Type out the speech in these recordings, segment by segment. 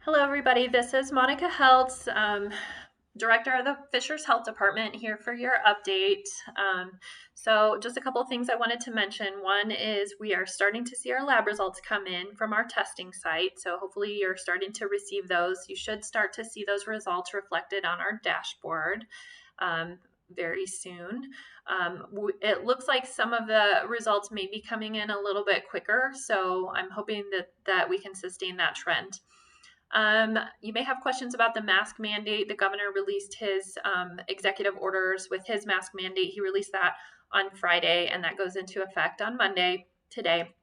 Hello, everybody. This is Monica Heltz, Director of the Fishers Health Department, here for your update. So just a couple of things I wanted to mention. One is we are starting to see our lab results come in from our testing site. So hopefully you're starting to receive those. You should start to see those results reflected on our dashboard very soon. It looks like some of the results may be coming in a little bit quicker. So I'm hoping that we can sustain that trend. You may have questions about the mask mandate. The governor released his executive orders with his mask mandate. He released that on Friday, and that goes into effect on Monday, today.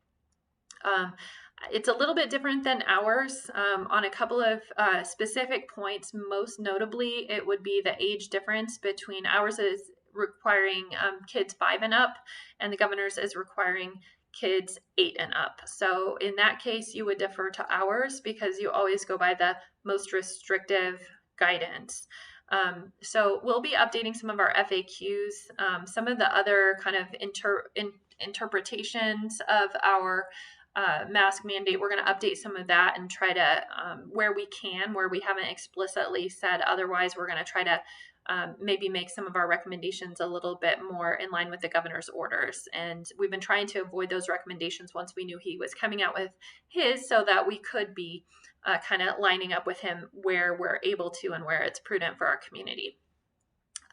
It's a little bit different than ours on a couple of specific points. Most notably, it would be the age difference between ours is requiring kids 5 and up, and the governor's is requiring kids 8 and up. So in that case, you would defer to ours because you always go by the most restrictive guidance. So we'll be updating some of our FAQs, some of the other kind of interpretations of our mask mandate. We're going to update some of that and try to, where we can, where we haven't explicitly said otherwise, we're going to try to maybe make some of our recommendations a little bit more in line with the governor's orders. And we've been trying to avoid those recommendations once we knew he was coming out with his, so that we could be kind of lining up with him where we're able to and where it's prudent for our community.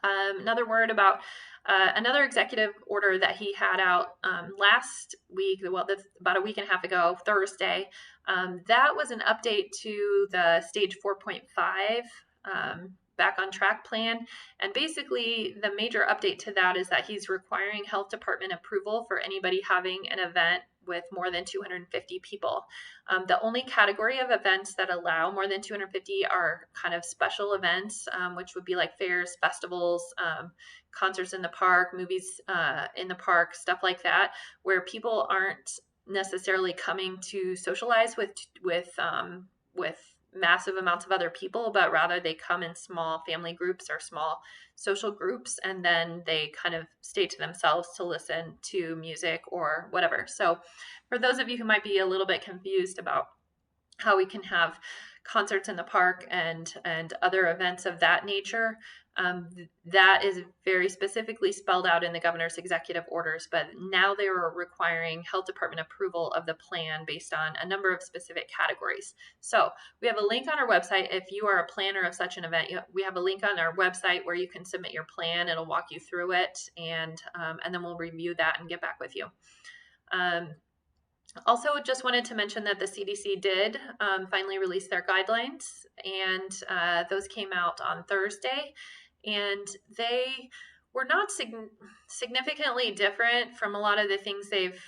Another word about another executive order that he had out last week, well, about a week and a half ago, Thursday. That was an update to the stage 4.5 back on track plan. And basically, the major update to that is that he's requiring health department approval for anybody having an event with more than 250 people. The only category of events that allow more than 250 are kind of special events, which would be like fairs, festivals, concerts in the park, movies in the park, stuff like that, where people aren't necessarily coming to socialize with massive amounts of other people, but rather they come in small family groups or small social groups, and then they kind of stay to themselves to listen to music or whatever. So for those of you who might be a little bit confused about how we can have concerts in the park and other events of that nature, that is very specifically spelled out in the governor's executive orders. But now they are requiring health department approval of the plan based on a number of specific categories. So we have a link on our website. If you are a planner of such an event, we have a link on our website where you can submit your plan. It'll walk you through it, and then we'll review that and get back with you. Also, just wanted to mention that the CDC did finally release their guidelines, and those came out on Thursday, and they were not significantly different from a lot of the things they've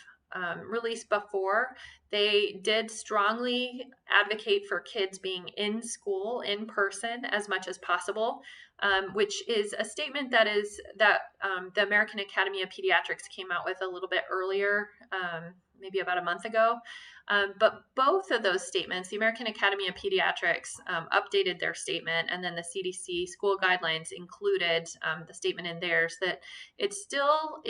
released before. They did strongly advocate for kids being in school in person as much as possible, which is a statement that the American Academy of Pediatrics came out with a little bit earlier, maybe about a month ago. But both of those statements, the American Academy of Pediatrics updated their statement, and then the CDC School Guidelines included the statement in theirs that it still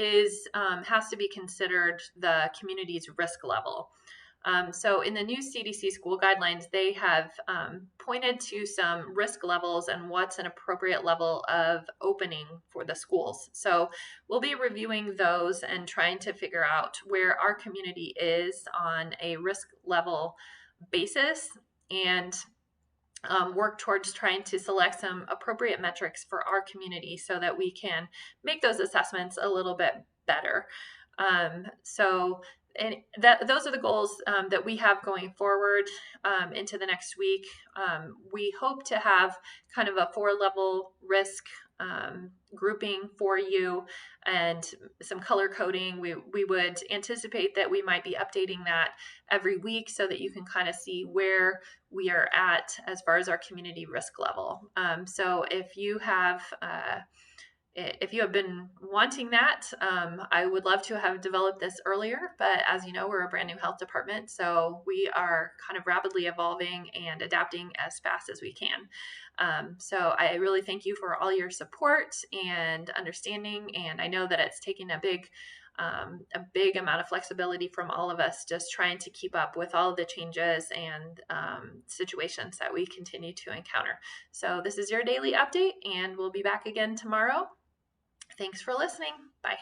has to be considered the community's risk level. So in the new CDC School Guidelines, they have pointed to some risk levels and what's an appropriate level of opening for the schools. So we'll be reviewing those and trying to figure out where our community is on a risk level basis, and work towards trying to select some appropriate metrics for our community so that we can make those assessments a little bit better. And those are the goals that we have going forward into the next week. We hope to have kind of a 4-level risk grouping for you and some color coding. We would anticipate that we might be updating that every week so that you can kind of see where we are at as far as our community risk level. So if you have been wanting that, I would love to have developed this earlier, but as you know, we're a brand new health department, so we are kind of rapidly evolving and adapting as fast as we can. So I really thank you for all your support and understanding, and I know that it's taken a big a big amount of flexibility from all of us, just trying to keep up with all of the changes and situations that we continue to encounter. So this is your daily update, and we'll be back again tomorrow. Thanks for listening. Bye.